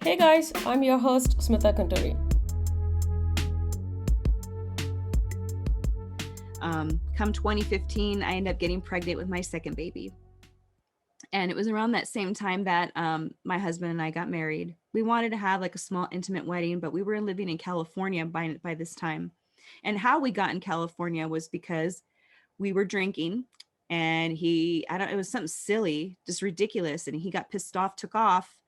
Hey guys, I'm your host Smitha. Come 2015, I ended up getting pregnant with my second baby. And it was around that same time that my husband and I got married. We wanted to have like a small intimate wedding, but we were living in California by this time. And how we got in California was because we were drinking and I don't, it was something silly, just ridiculous. And he got pissed off, took off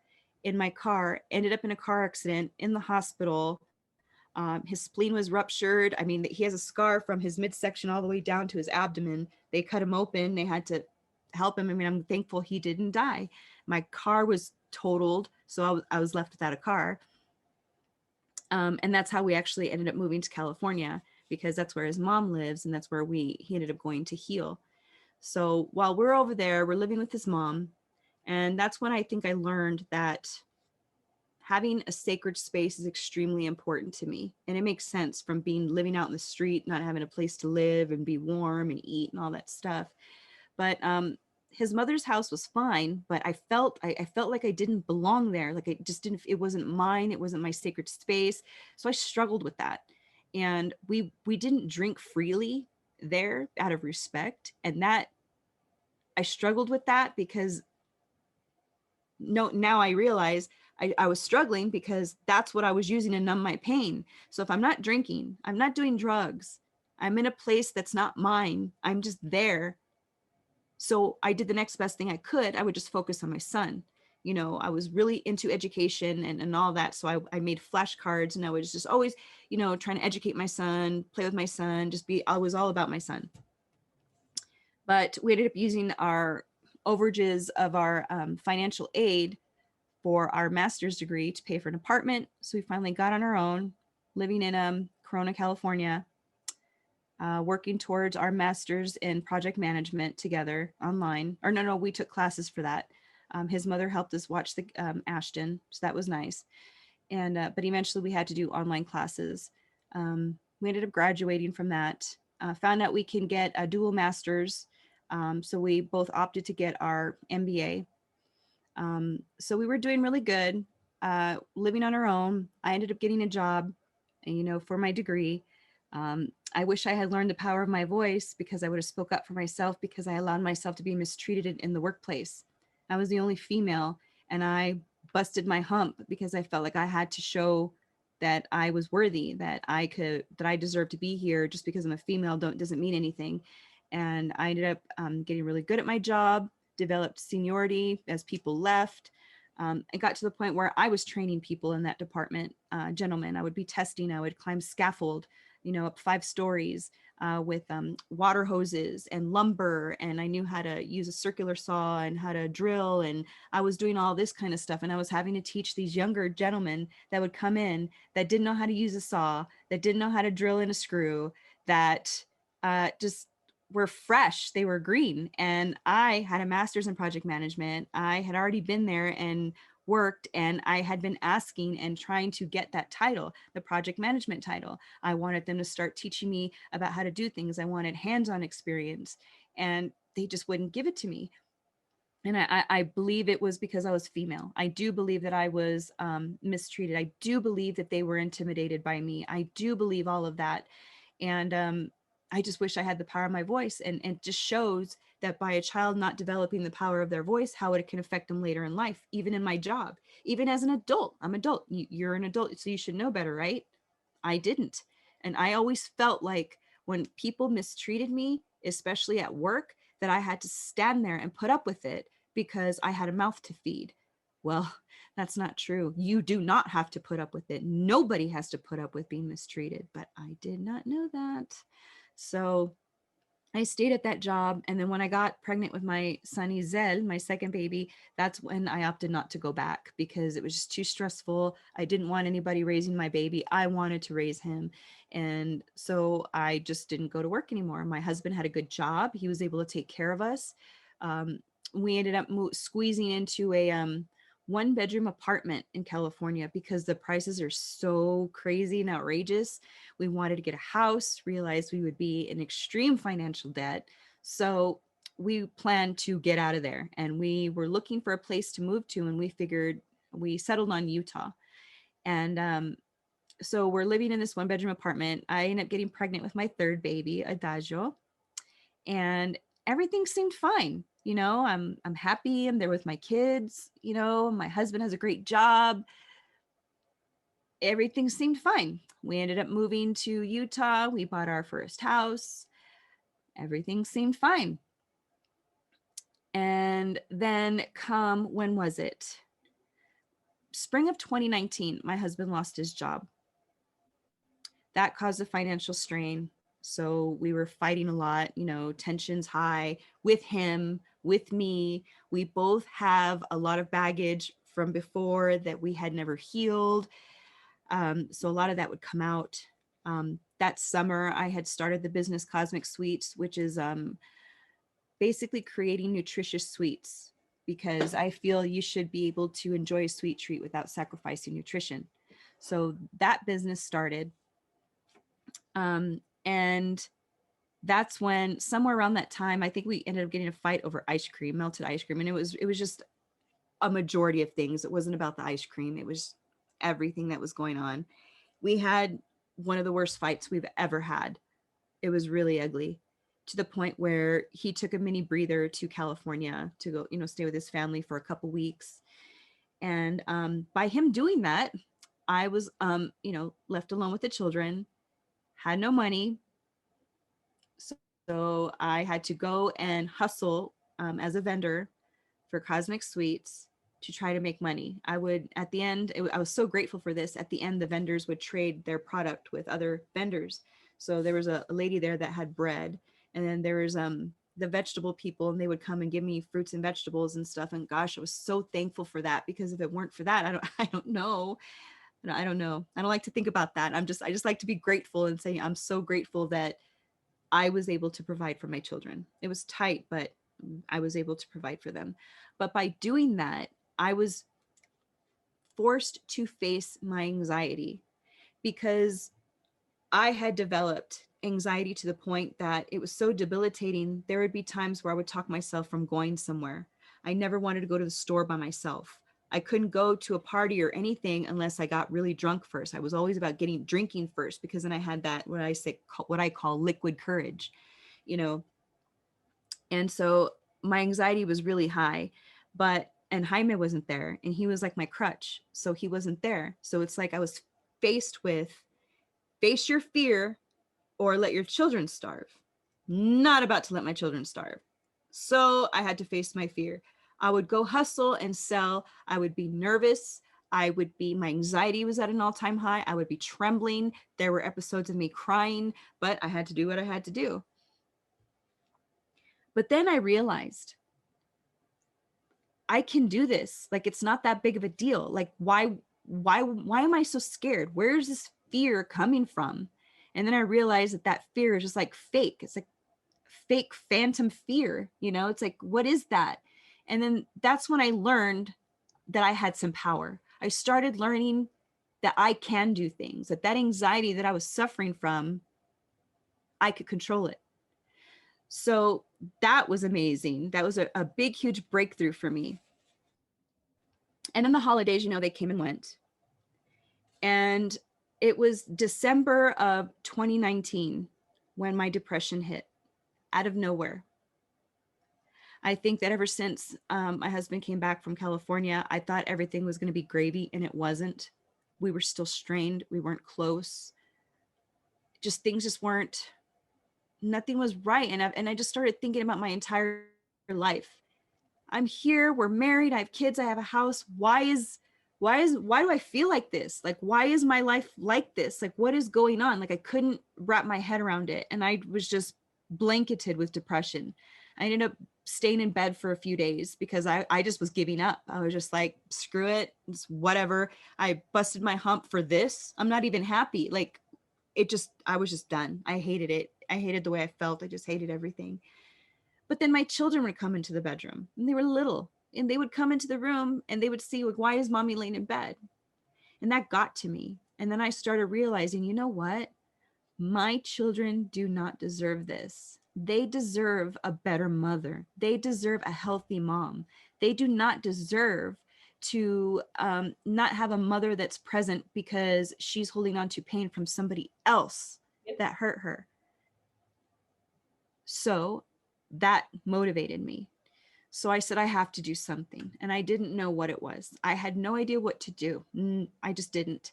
in my car, ended up in a car accident in the hospital. His spleen was ruptured. I mean, he has a scar from his midsection all the way down to his abdomen. They cut him open. They had to help him. I mean, I'm thankful he didn't die. My car was totaled, so I was left without a car. And that's how we actually ended up moving to California, because that's where his mom lives, and that's where he ended up going to heal. So while we're over there, we're living with his mom, and that's when I think I learned that having a sacred space is extremely important to me. And it makes sense from being living out in the street, not having a place to live and be warm and eat and all that stuff. But his mother's house was fine, but I felt like I didn't belong there. Like it just didn't, it wasn't mine. It wasn't my sacred space. So I struggled with that. And we didn't drink freely there out of respect. And that I struggled with that because no, now I realize I was struggling because that's what I was using to numb my pain. So if I'm not drinking, I'm not doing drugs, I'm in a place that's not mine, I'm just there. So I did the next best thing I could. I would just focus on my son. You know, I was really into education and all that. So I made flashcards and I was just always, trying to educate my son, play with my son, I was all about my son. But we ended up using our overages of our financial aid for our master's degree to pay for an apartment. So we finally got on our own, living in Corona, California, working towards our master's in project management together online. Or no, we took classes for that. His mother helped us watch the Ashton, so that was nice. And but eventually we had to do online classes. We ended up graduating from that. Found out we can get a dual master's. So we both opted to get our MBA. So we were doing really good, living on our own. I ended up getting a job, for my degree. I wish I had learned the power of my voice, because I would have spoke up for myself, because I allowed myself to be mistreated in the workplace. I was the only female, and I busted my hump because I felt like I had to show that I was worthy, that I deserved to be here. Just because I'm a female doesn't mean anything. And I ended up getting really good at my job, developed seniority as people left. It got to the point where I was training people in that department, gentlemen. I would be testing, I would climb scaffold, up 5 stories with water hoses and lumber. And I knew how to use a circular saw and how to drill. And I was doing all this kind of stuff. And I was having to teach these younger gentlemen that would come in that didn't know how to use a saw, that didn't know how to drill in a screw, that just were fresh, they were green. And I had a master's in project management. I had already been there and worked, and I had been asking and trying to get that title, the project management title. I wanted them to start teaching me about how to do things. I wanted hands-on experience, and they just wouldn't give it to me. And I believe it was because I was female. I do believe that I was mistreated. I do believe that they were intimidated by me. I do believe all of that. And I just wish I had the power of my voice. And it just shows that by a child not developing the power of their voice, how it can affect them later in life, even in my job, even as an adult. I'm adult. You're an adult, so you should know better, right? I didn't. And I always felt like when people mistreated me, especially at work, that I had to stand there and put up with it because I had a mouth to feed. Well, that's not true. You do not have to put up with it. Nobody has to put up with being mistreated, but I did not know that. So I stayed at that job. And then when I got pregnant with my son Izel, my second baby, that's when I opted not to go back because it was just too stressful. I didn't want anybody raising my baby. I wanted to raise him. And so I just didn't go to work anymore. My husband had a good job. He was able to take care of us. Um, we ended up squeezing into a 1 bedroom apartment in California because the prices are so crazy and outrageous. We wanted to get a house, realized we would be in extreme financial debt. So we planned to get out of there, and we were looking for a place to move to. And we figured, we settled on Utah. And so we're living in this 1-bedroom apartment. I ended up getting pregnant with my third baby, Adagio, and everything seemed fine. I'm happy. I'm there with my kids. My husband has a great job. Everything seemed fine. We ended up moving to Utah. We bought our first house. Everything seemed fine. And then when was it? Spring of 2019, my husband lost his job. That caused a financial strain. So we were fighting a lot, tensions high with him, with me. We both have a lot of baggage from before that we had never healed. So a lot of that would come out. That summer, I had started the business Cosmic Sweets, which is basically creating nutritious sweets, because I feel you should be able to enjoy a sweet treat without sacrificing nutrition. So that business started. And that's when, somewhere around that time, I think we ended up getting a fight over ice cream, melted ice cream. And it was just a majority of things. It wasn't about the ice cream. It was everything that was going on. We had one of the worst fights we've ever had. It was really ugly, to the point where he took a mini breather to California to go, stay with his family for a couple weeks. And by him doing that, I was, left alone with the children, had no money. So I had to go and hustle as a vendor for Cosmic Sweets to try to make money. I would, at the end, I was so grateful for this. At the end, the vendors would trade their product with other vendors. So there was a lady there that had bread, and then there was the vegetable people, and they would come and give me fruits and vegetables and stuff. And gosh, I was so thankful for that, because if it weren't for that, I don't know. I don't know. I don't like to think about that. I just like to be grateful and say, I'm so grateful that I was able to provide for my children. It was tight, but I was able to provide for them. But by doing that, I was forced to face my anxiety, because I had developed anxiety to the point that it was so debilitating. There would be times where I would talk myself from going somewhere. I never wanted to go to the store by myself. I couldn't go to a party or anything unless I got really drunk first. I was always about drinking first, because then I had that, what I call liquid courage, And so my anxiety was really high, and Jaime wasn't there, and he was like my crutch. So he wasn't there. So it's like I was faced with, face your fear or let your children starve. Not about to let my children starve. So I had to face my fear. I would go hustle and sell. I would be nervous. My anxiety was at an all-time high. I would be trembling. There were episodes of me crying, but I had to do what I had to do. But then I realized I can do this. Like, it's not that big of a deal. Like, why am I so scared? Where is this fear coming from? And then I realized that fear is just like fake. It's like fake phantom fear. It's like, what is that? And then that's when I learned that I had some power. I started learning that I can do things, that anxiety that I was suffering from, I could control it. So that was amazing. That was a big, huge breakthrough for me. And then the holidays, they came and went. And it was December of 2019 when my depression hit out of nowhere. I think that ever since my husband came back from California, I thought everything was going to be gravy, and it wasn't. We were still strained. We weren't close. Things just weren't, nothing was right. And I just started thinking about my entire life. I'm here, we're married, I have kids, I have a house. Why do I feel like this? Like, why is my life like this? Like, what is going on? Like, I couldn't wrap my head around it. And I was just blanketed with depression. I ended up staying in bed for a few days because I just was giving up. I was just like, screw it, it's whatever. I busted my hump for this. I'm not even happy. Like, I was just done. I hated it. I hated the way I felt. I just hated everything. But then my children would come into the bedroom, and they were little, and they would come into the room and they would see, like, why is mommy laying in bed? And that got to me. And then I started realizing, you know what? My children do not deserve this. They deserve a better mother. They deserve a healthy mom. They do not deserve to not have a mother that's present because she's holding on to pain from somebody else that hurt her. So that motivated me. So I said, I have to do something. And I didn't know what it was. I had no idea what to do. I just didn't.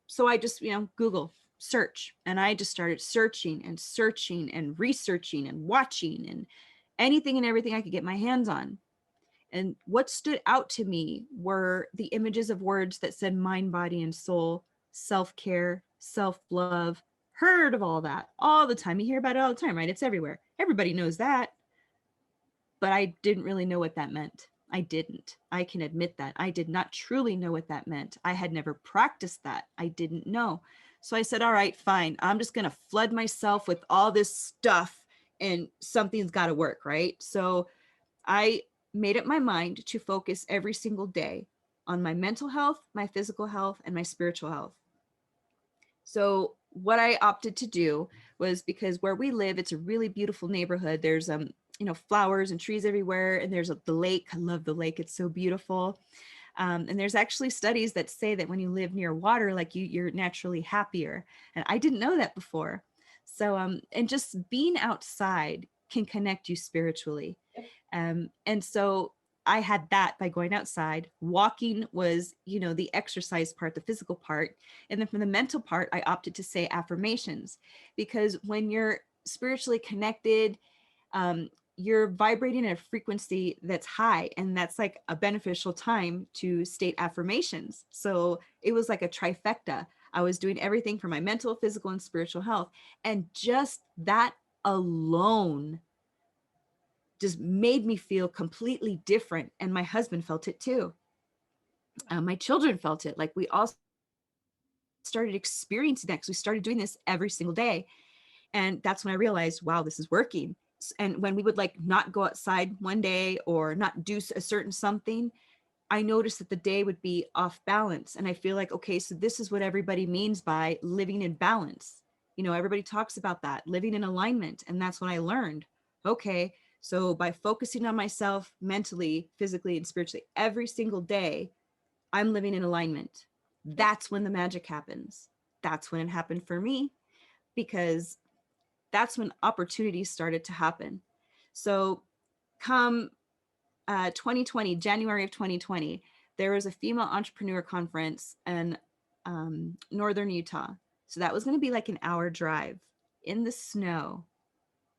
So I just, Google search. And I just started searching and searching and researching and watching and anything and everything I could get my hands on. And what stood out to me were the images of words that said mind, body, and soul, self-care, self-love. Heard of all that all the time. You hear about it all the time, right? It's everywhere. Everybody knows that. But I didn't really know what that meant. I didn't. I can admit that. I did not truly know what that meant. I had never practiced that. I didn't know. So I said, all right, fine. I'm just going to flood myself with all this stuff and something's got to work, right? So I made up my mind to focus every single day on my mental health, my physical health, and my spiritual health. So what I opted to do was, because where we live, it's a really beautiful neighborhood. There's flowers and trees everywhere, and there's the lake. I love the lake. It's so beautiful. And there's actually studies that say that when you live near water, like you're naturally happier. And I didn't know that before. So and just being outside can connect you spiritually. And so I had that by going outside. Walking was, the exercise part, the physical part. And then for the mental part, I opted to say affirmations, because when you're spiritually connected, you're vibrating at a frequency that's high, and that's like a beneficial time to state affirmations. So it was like a trifecta. I was doing everything for my mental, physical, and spiritual health. And just that alone just made me feel completely different. And my husband felt it too. My children felt it. Like we all started experiencing that because we started doing this every single day. And that's when I realized, wow, this is working. And when we would like not go outside one day or not do a certain something, I noticed that the day would be off balance. And I feel like, okay, so this is what everybody means by living in balance. Everybody talks about that, living in alignment. And that's when I learned, okay, so by focusing on myself mentally, physically, and spiritually every single day, I'm living in alignment. That's when the magic happens. That's when it happened for me, because that's when opportunities started to happen. So come 2020, January of 2020, there was a female entrepreneur conference in northern Utah. So that was going to be like an hour drive in the snow.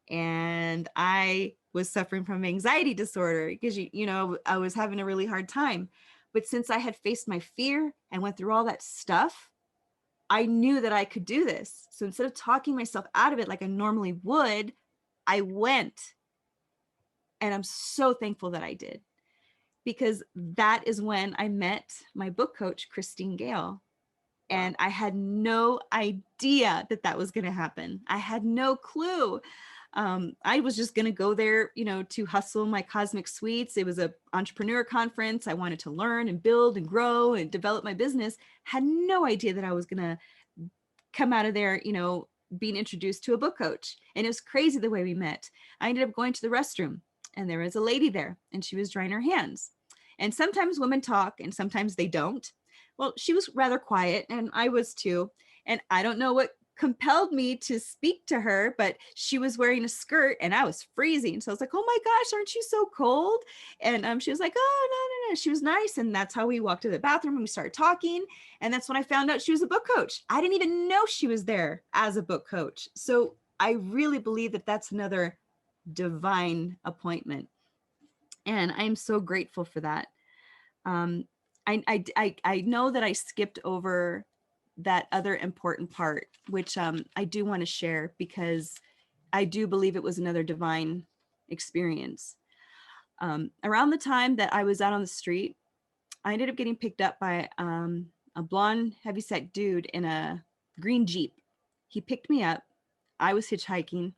And I was suffering from anxiety disorder because, I was having a really hard time. But since I had faced my fear and went through all that stuff, I knew that I could do this. So instead of talking myself out of it like I normally would, I went. And I'm so thankful that I did, because that is when I met my book coach, Christine Gale. And I had no idea that that was going to happen. I had no clue. I was just going to go there, to hustle my cosmic sweets. It was an entrepreneur conference. I wanted to learn and build and grow and develop my business. Had no idea that I was going to come out of there, being introduced to a book coach. And it was crazy the way we met. I ended up going to the restroom, and there was a lady there, and she was drying her hands. And sometimes women talk and sometimes they don't. Well, she was rather quiet, and I was too. And I don't know what compelled me to speak to her, but she was wearing a skirt and I was freezing. So I was like, oh my gosh, aren't you so cold? And she was like, oh, no. She was nice. And that's how we walked to the bathroom and we started talking. And that's when I found out she was a book coach. I didn't even know she was there as a book coach. So I really believe that that's another divine appointment. And I'm so grateful for that. I know that I skipped over that other important part, which I do want to share, because I do believe it was another divine experience. Around the time that I was out on the street, I ended up getting picked up by a blonde, heavyset dude in a green Jeep. He picked me up. I was hitchhiking,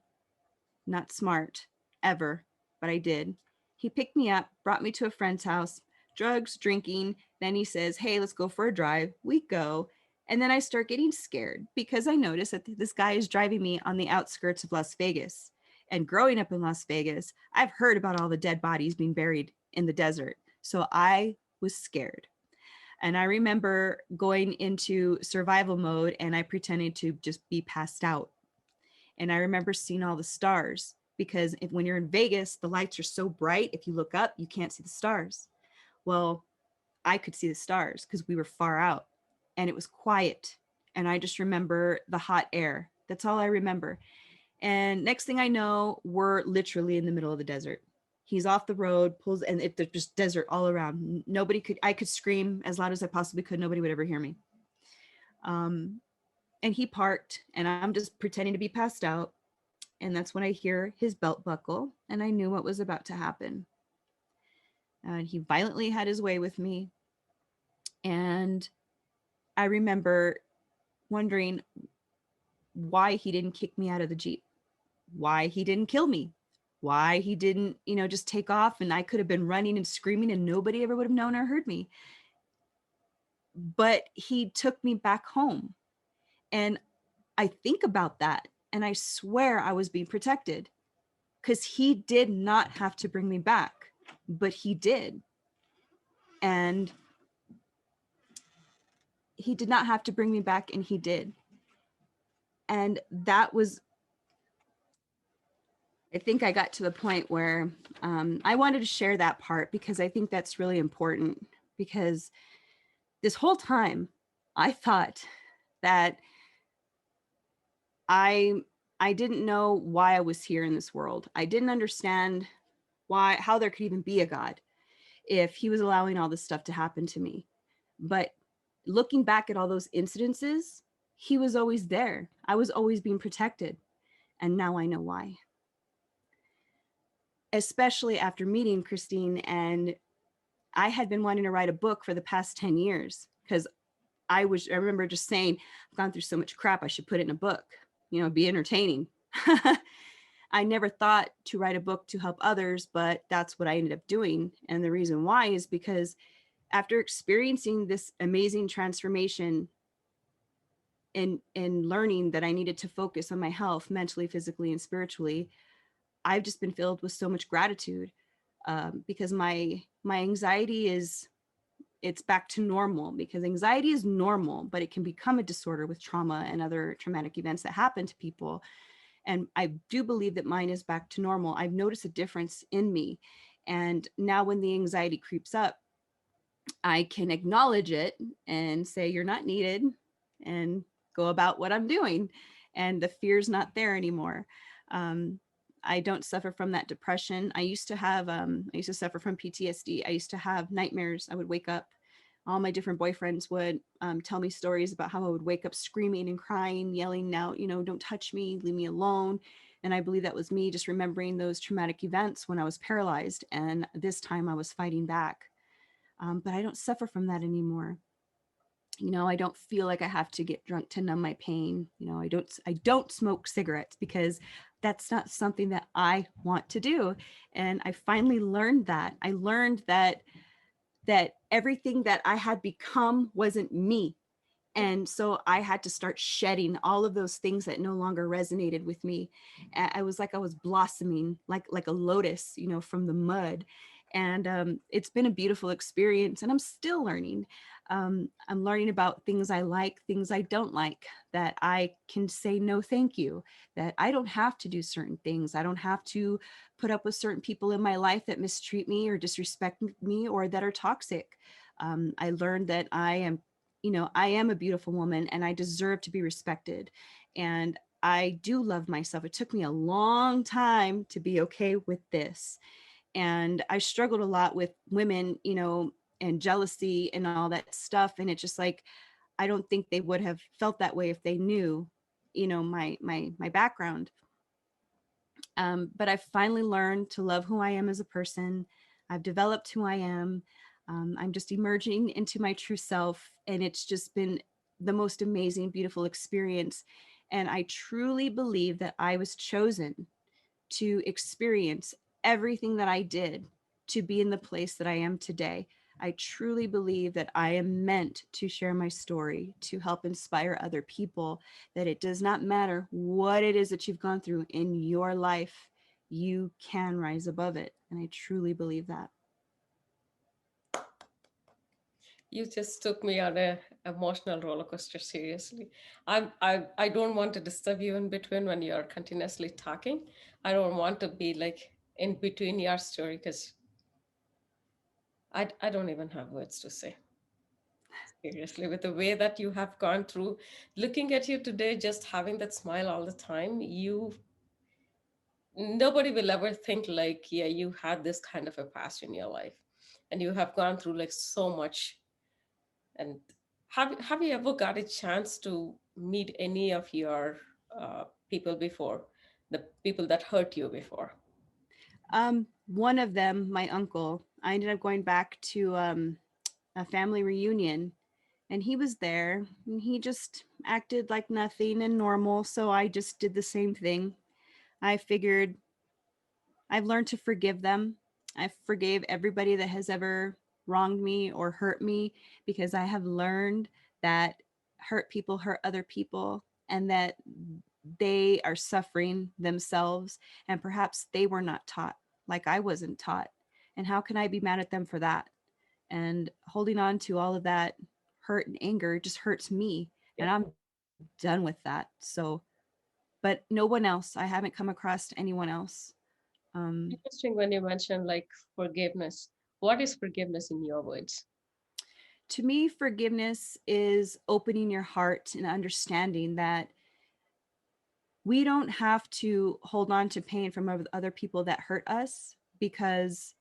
not smart ever, but I did. He picked me up, brought me to a friend's house, drugs, drinking. Then he says, hey, let's go for a drive. We go. And then I start getting scared because I notice that this guy is driving me on the outskirts of Las Vegas. And growing up in Las Vegas, I've heard about all the dead bodies being buried in the desert. So I was scared. And I remember going into survival mode and I pretended to just be passed out. And I remember seeing all the stars because when you're in Vegas, the lights are so bright. If you look up, you can't see the stars. Well, I could see the stars because we were far out and it was quiet. And I just remember the hot air. That's all I remember. And next thing I know, we're literally in the middle of the desert. He's off the road, pulls, and there's just desert all around. I could scream as loud as I possibly could. Nobody would ever hear me. And he parked, and I'm just pretending to be passed out. And that's when I hear his belt buckle, and I knew what was about to happen. And he violently had his way with me. And I remember wondering why he didn't kick me out of the Jeep, why he didn't kill me, why he didn't, just take off, and I could have been running and screaming and nobody ever would have known or heard me. But he took me back home. And I think about that and I swear I was being protected because he did not have to bring me back, but he did. And he did not have to bring me back, and he did. And that was, I think I got to the point where I wanted to share that part because I think that's really important, because this whole time I thought that I didn't know why I was here in this world. I didn't understand how there could even be a God if he was allowing all this stuff to happen to me. But looking back at all those incidences, he was always there. I was always being protected. And now I know why. Especially after meeting Christine, and I had been wanting to write a book for the past 10 years because I remember just saying, I've gone through so much crap, I should put it in a book, be entertaining. I never thought to write a book to help others, but that's what I ended up doing. And the reason why is because after experiencing this amazing transformation and learning that I needed to focus on my health mentally, physically, and spiritually, I've just been filled with so much gratitude because my anxiety it's back to normal, because anxiety is normal, but it can become a disorder with trauma and other traumatic events that happen to people. And I do believe that mine is back to normal. I've noticed a difference in me. And now when the anxiety creeps up, I can acknowledge it and say, you're not needed, and go about what I'm doing. And the fear's not there anymore. I don't suffer from that depression. I used to suffer from PTSD. I used to have nightmares. I would wake up. All my different boyfriends would tell me stories about how I would wake up screaming and crying, yelling out, don't touch me, leave me alone. And I believe that was me just remembering those traumatic events when I was paralyzed. And this time I was fighting back. But I don't suffer from that anymore. I don't feel like I have to get drunk to numb my pain. I don't smoke cigarettes because that's not something that I want to do. And I finally learned that. I learned that everything that I had become wasn't me. And so I had to start shedding all of those things that no longer resonated with me. I was blossoming like a lotus, from the mud. And it's been a beautiful experience, and I'm still learning. I'm learning about things I like, things I don't like, that I can say no thank you, that I don't have to do certain things. I don't have to put up with certain people in my life that mistreat me or disrespect me or that are toxic. I learned that I am a beautiful woman and I deserve to be respected. And I do love myself. It took me a long time to be okay with this. And I struggled a lot with women, and jealousy and all that stuff. And it's just like, I don't think they would have felt that way if they knew, my background. But I've finally learned to love who I am as a person. I've developed who I am. I'm just emerging into my true self. And it's just been the most amazing, beautiful experience. And I truly believe that I was chosen to experience everything that I did to be in the place that I am today. I truly believe that I am meant to share my story, to help inspire other people, that it does not matter what it is that you've gone through in your life, you can rise above it. And I truly believe that. you just took me on a emotional roller coaster. Seriously, I don't want to disturb you in between when you're continuously talking. I don't want to be like in between your story because I don't even have words to say. Seriously, with the way that you have gone through, looking at you today, just having that smile all the time, nobody will ever think like, yeah, you had this kind of a past in your life, and you have gone through like so much. And have you ever got a chance to meet any of your people before, the people that hurt you before? One of them, my uncle, I ended up going back to a family reunion, and he was there, and he just acted like nothing and normal. So I just did the same thing. I figured I've learned to forgive them. I forgave everybody that has ever wronged me or hurt me, because I have learned that hurt people hurt other people, and that they are suffering themselves, and perhaps they were not taught like I wasn't taught. And how can I be mad at them for that? And holding on to all of that hurt and anger just hurts me, and Yeah. I'm done with that. So, but no one else. I haven't come across anyone else. Um, Interesting when you mentioned like forgiveness. What is forgiveness in your words? to me, forgiveness is opening your heart and understanding that we don't have to hold on to pain from other people that hurt us, because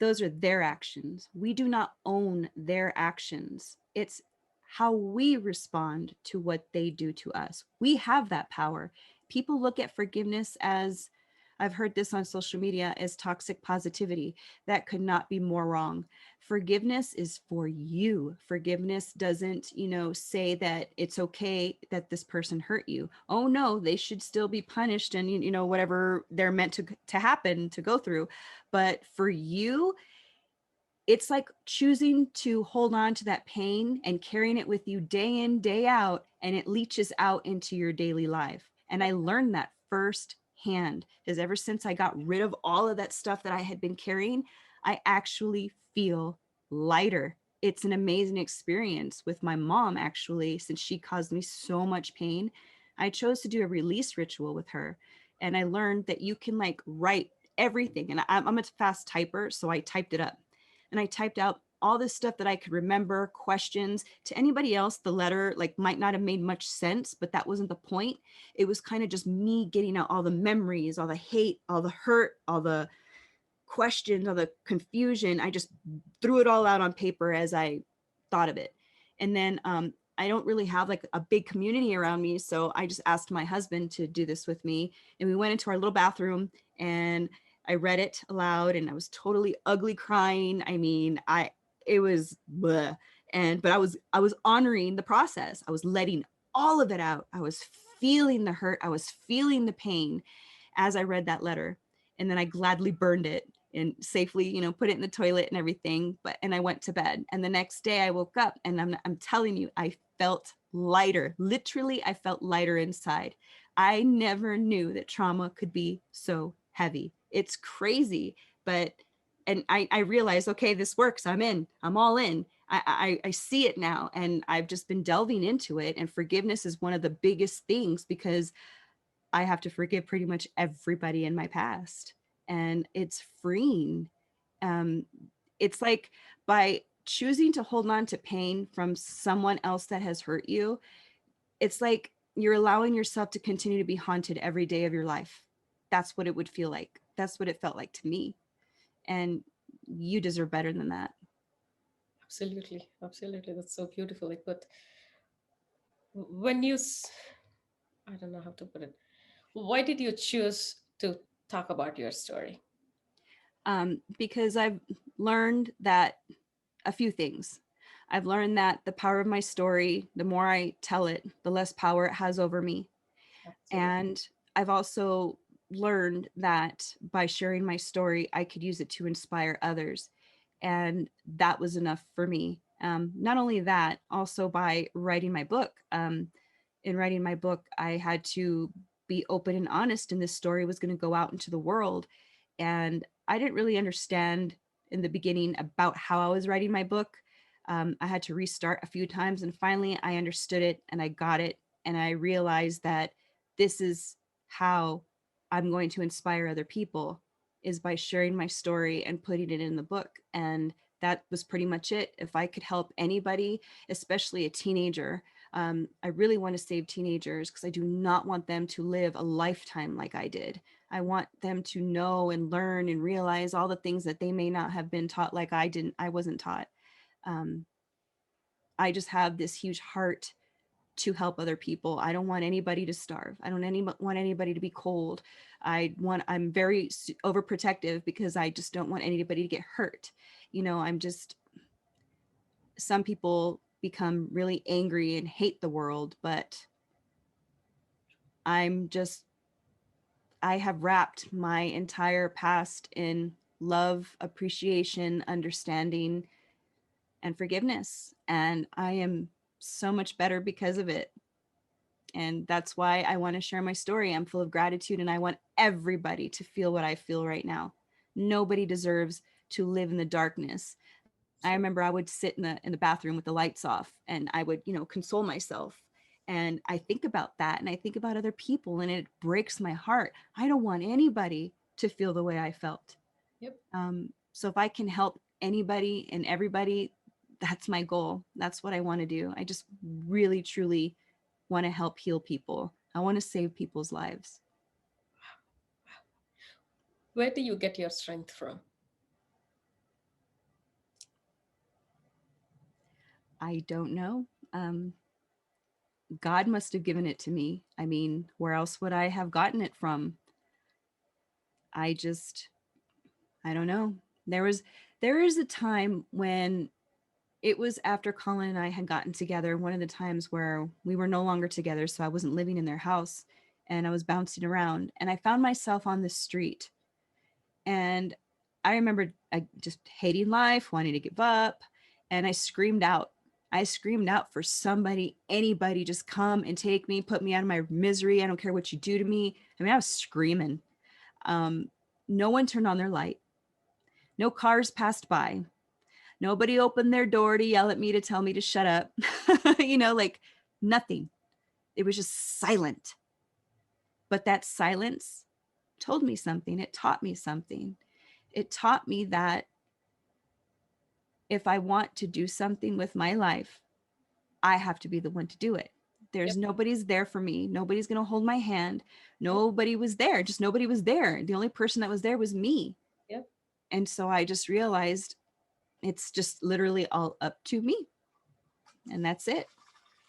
those are their actions. We do not own their actions. It's how we respond to what they do to us. We have that power. People look at forgiveness as, I've heard this on social media, as toxic positivity. That could not be more wrong. Forgiveness is for you. Forgiveness doesn't, say that it's okay that this person hurt you. Oh no, they should still be punished, and whatever they're meant to happen, to go through. But for you, it's like choosing to hold on to that pain and carrying it with you day in, day out, and it leaches out into your daily life. And I learned that firsthand, because ever since I got rid of all of that stuff that I had been carrying, I actually feel lighter. It's an amazing experience with my mom, actually, since she caused me so much pain. I chose to do a release ritual with her. And I learned that you can like write everything. And I'm a fast typer, so I typed it up, and I typed out all this stuff that I could remember, questions. To anybody else, the letter like might not have made much sense, but that wasn't the point. It was kind of just me getting out all the memories, all the hate, all the hurt, all the questions, all the confusion. I just threw it all out on paper as I thought of it. And then I don't really have like a big community around me. So I just asked my husband to do this with me. And we went into our little bathroom, and I read it aloud, and I was totally ugly crying. I mean, it was bleh. But I was honoring the process. I was letting all of it out. I was feeling the hurt. I was feeling the pain as I read that letter. And then I gladly burned it and safely, put it in the toilet and everything. And I went to bed. And the next day I woke up, and I'm telling you, I felt lighter. Literally, I felt lighter inside. I never knew that trauma could be so heavy. It's crazy. And I realized, okay, this works. I'm in. I'm all in. I see it now, and I've just been delving into it. And forgiveness is one of the biggest things, because I have to forgive pretty much everybody in my past, and it's freeing. Um, it's like, by choosing to hold on to pain from someone else that has hurt you, it's like you're allowing yourself to continue to be haunted every day of your life. That's what it would feel like. That's what it felt like to me. And you deserve better than that. Absolutely, absolutely. That's so beautifully put. When I don't know how to put it. Why did you choose to talk about your story? Because I've learned that a few things. I've learned that the power of my story, the more I tell it, the less power it has over me. Absolutely. And I've also learned that by sharing my story, I could use it to inspire others. And that was enough for me. Not only that, also by writing my book. In writing my book, I had to be open and honest, and this story was going to go out into the world. And I didn't really understand in the beginning about how I was writing my book. I had to restart a few times, and finally I understood it and I got it. And I realized that this is how I'm going to inspire other people, is by sharing my story and putting it in the book. And that was pretty much it. If I could help anybody, especially a teenager, I really want to save teenagers because I do not want them to live a lifetime like I did. I want them to know and learn and realize all the things that they may not have been taught, like I wasn't taught. Um, I just have this huge heart to help other people. I don't want anybody to starve. I don't want anybody to be cold. I'm very overprotective because I just don't want anybody to get hurt. I'm just, some people become really angry and hate the world, but I'm just, I have wrapped my entire past in love, appreciation, understanding, and forgiveness. And I am so much better because of it. And that's why I want to share my story. I'm full of gratitude and I want everybody to feel what I feel right now. Nobody deserves to live in the darkness. I remember I would sit in the bathroom with the lights off and I would, console myself. And I think about that and I think about other people and it breaks my heart. I don't want anybody to feel the way I felt. Yep. So if I can help anybody and everybody, that's my goal. That's what I want to do. I just really, truly want to help heal people. I want to save people's lives. Where do you get your strength from? I don't know. God must have given it to me. I mean, where else would I have gotten it from? I just, I don't know. There is a time when it was after Colin and I had gotten together, one of the times where we were no longer together. So I wasn't living in their house and I was bouncing around and I found myself on the street. And I remember just hating life, wanting to give up. And I screamed out. I screamed out for somebody, anybody, just come and take me, put me out of my misery. I don't care what you do to me. I mean, I was screaming. Um, no one turned on their light. No cars passed by. Nobody opened their door to yell at me to tell me to shut up. Like nothing. It was just silent. But that silence told me something. It taught me something. It taught me that if I want to do something with my life, I have to be the one to do it. There's Yep. nobody's there for me. Nobody's going to hold my hand. Yep. Nobody was there. Just nobody was there. The only person that was there was me. Yep. And so I just realized it's just literally all up to me. And that's it.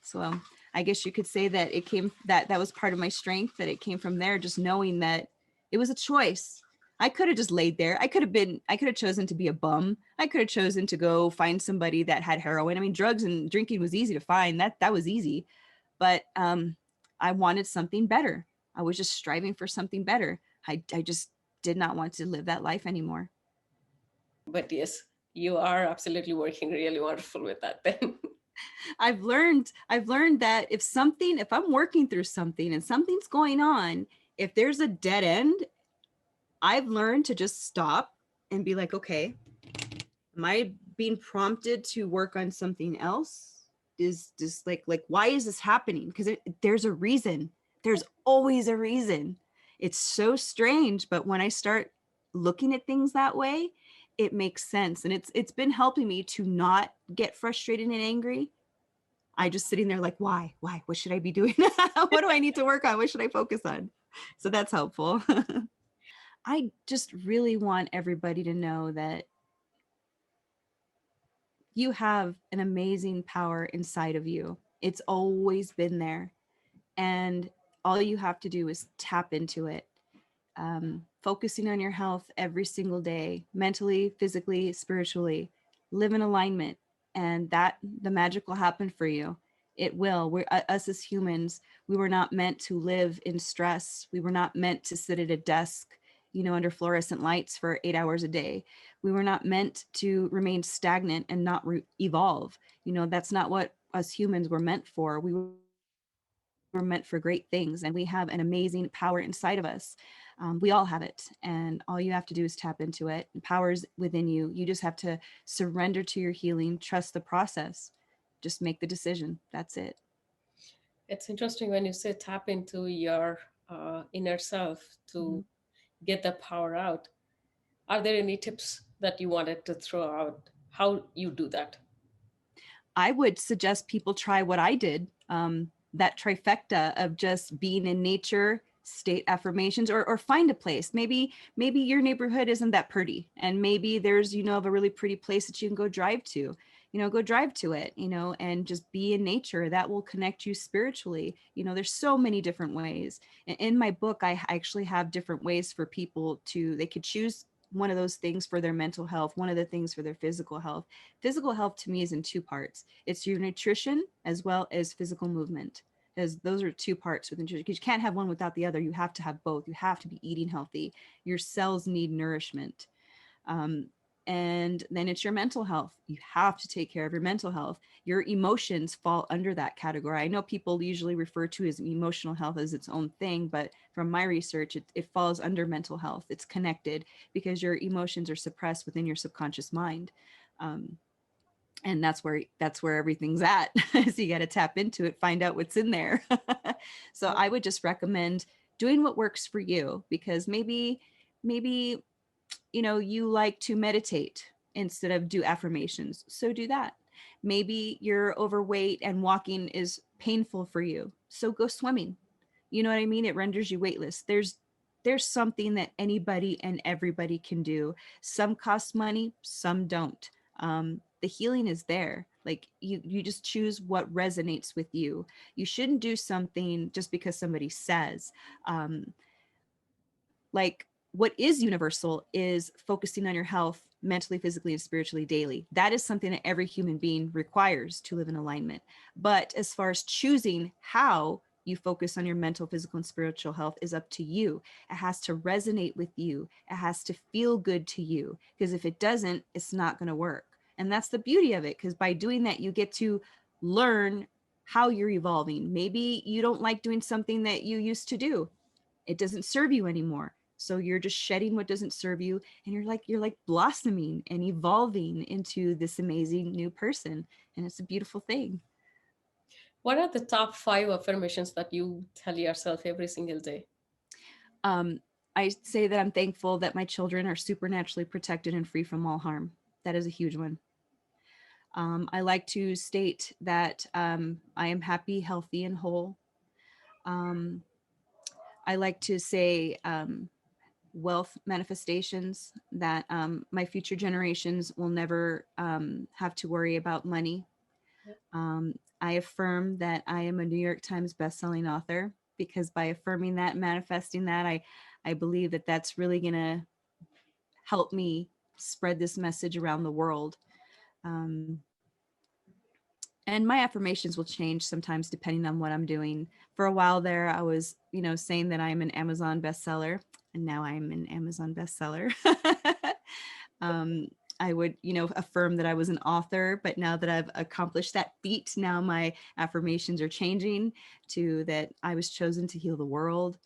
So I guess you could say that it came, that was part of my strength, that it came from there, just knowing that it was a choice. I could have just laid there. I could have chosen to be a bum. I could have chosen to go find somebody that had heroin. I mean, drugs and drinking was easy to find. That was easy. But I wanted something better. I was just striving for something better. I just did not want to live that life anymore. But yes, you are absolutely working really wonderful with that then. I've learned that if I'm working through something and something's going on, if there's a dead end, I've learned to just stop and be like, okay, am I being prompted to work on something else? Is just like why is this happening? Because there's a reason. There's always a reason. It's so strange, but when I start looking at things that way, it makes sense. And it's been helping me to not get frustrated and angry. I just sitting there like, why? What should I be doing? What do I need to work on? What should I focus on? So that's helpful. I just really want everybody to know that you have an amazing power inside of you. It's always been there. And all you have to do is tap into it. Focusing on your health every single day, mentally, physically, spiritually, live in alignment, and that the magic will happen for you. It will. We're us as humans. We were not meant to live in stress. We were not meant to sit at a desk, under fluorescent lights for 8 hours a day. We were not meant to remain stagnant and not evolve. That's not what us humans were meant for. We were meant to were meant for great things, and we have an amazing power inside of us. We all have it, and all you have to do is tap into it. The power's within you. You just have to surrender to your healing, trust the process, just make the decision. That's it. It's interesting when you say tap into your inner self Mm-hmm. to get the power out. Are there any tips that you wanted to throw out? How you do that? I would suggest people try what I did, that trifecta of just being in nature, state affirmations, or find a place. Maybe your neighborhood isn't that pretty, and maybe there's, of a really pretty place that you can go drive to. Go drive to it, and just be in nature. That will connect you spiritually. There's so many different ways. In my book, I actually have different ways for people they could choose one of those things for their mental health, one of the things for their physical health. Physical health to me is in two parts. It's your nutrition as well as physical movement. As those are two parts with nutrition, because you can't have one without the other. You have to have both. You have to be eating healthy. Your cells need nourishment. Um, and then it's your mental health. You have to take care of your mental health. Your emotions fall under that category. I know people usually refer to as emotional health as its own thing, but from my research, it falls under mental health. It's connected because your emotions are suppressed within your subconscious mind. Um, and that's where everything's at. So you got to tap into it, find out what's in there. So I would just recommend doing what works for you, because maybe you like to meditate instead of do affirmations, so do that. Maybe you're overweight and walking is painful for you, so go swimming. You know what I mean? It renders you weightless. There's something that anybody and everybody can do. Some cost money, some don't. The healing is there. Like, you just choose what resonates with you. You shouldn't do something just because somebody says. Like, what is universal is focusing on your health mentally, physically, and spiritually daily. That is something that every human being requires to live in alignment. But as far as choosing how you focus on your mental, physical, and spiritual health is up to you. It has to resonate with you. It has to feel good to you, because if it doesn't, it's not going to work. And that's the beauty of it, because by doing that, you get to learn how you're evolving. Maybe you don't like doing something that you used to do. It doesn't serve you anymore. So you're just shedding what doesn't serve you, and you're like blossoming and evolving into this amazing new person. And it's a beautiful thing. What are the top five affirmations that you tell yourself every single day? Um, I say that I'm thankful that my children are supernaturally protected and free from all harm. That is a huge one. I like to state that I am happy, healthy, and whole. Um, I like to say wealth manifestations, that my future generations will never have to worry about money. I affirm that I am a New York Times bestselling author, because by affirming that, manifesting that, I believe that that's really going to help me spread this message around the world. Um, and my affirmations will change sometimes depending on what I'm doing. For a while there, I was, saying that I'm an Amazon bestseller, and now I'm an Amazon bestseller. um, I would, affirm that I was an author, but now that I've accomplished that feat, now my affirmations are changing to that I was chosen to heal the world.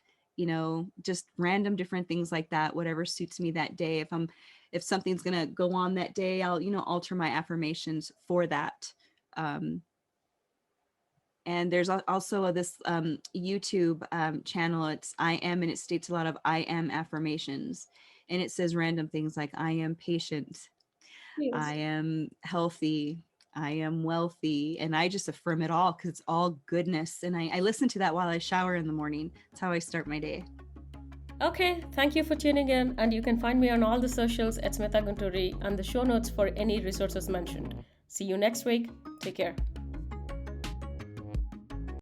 Just random different things like that, whatever suits me that day. If something's gonna go on that day, I'll, alter my affirmations for that. Um, and there's also this YouTube channel. It's I am, and it states a lot of I am affirmations, and it says random things like I am patient, I Yes. am healthy, I am wealthy, and I just affirm it all because it's all goodness. And I listen to that while I shower in the morning. That's how I start my day. Okay, thank you for tuning in, and you can find me on all the socials at Smitha Gunturi and the show notes for any resources mentioned. See you next week. Take care.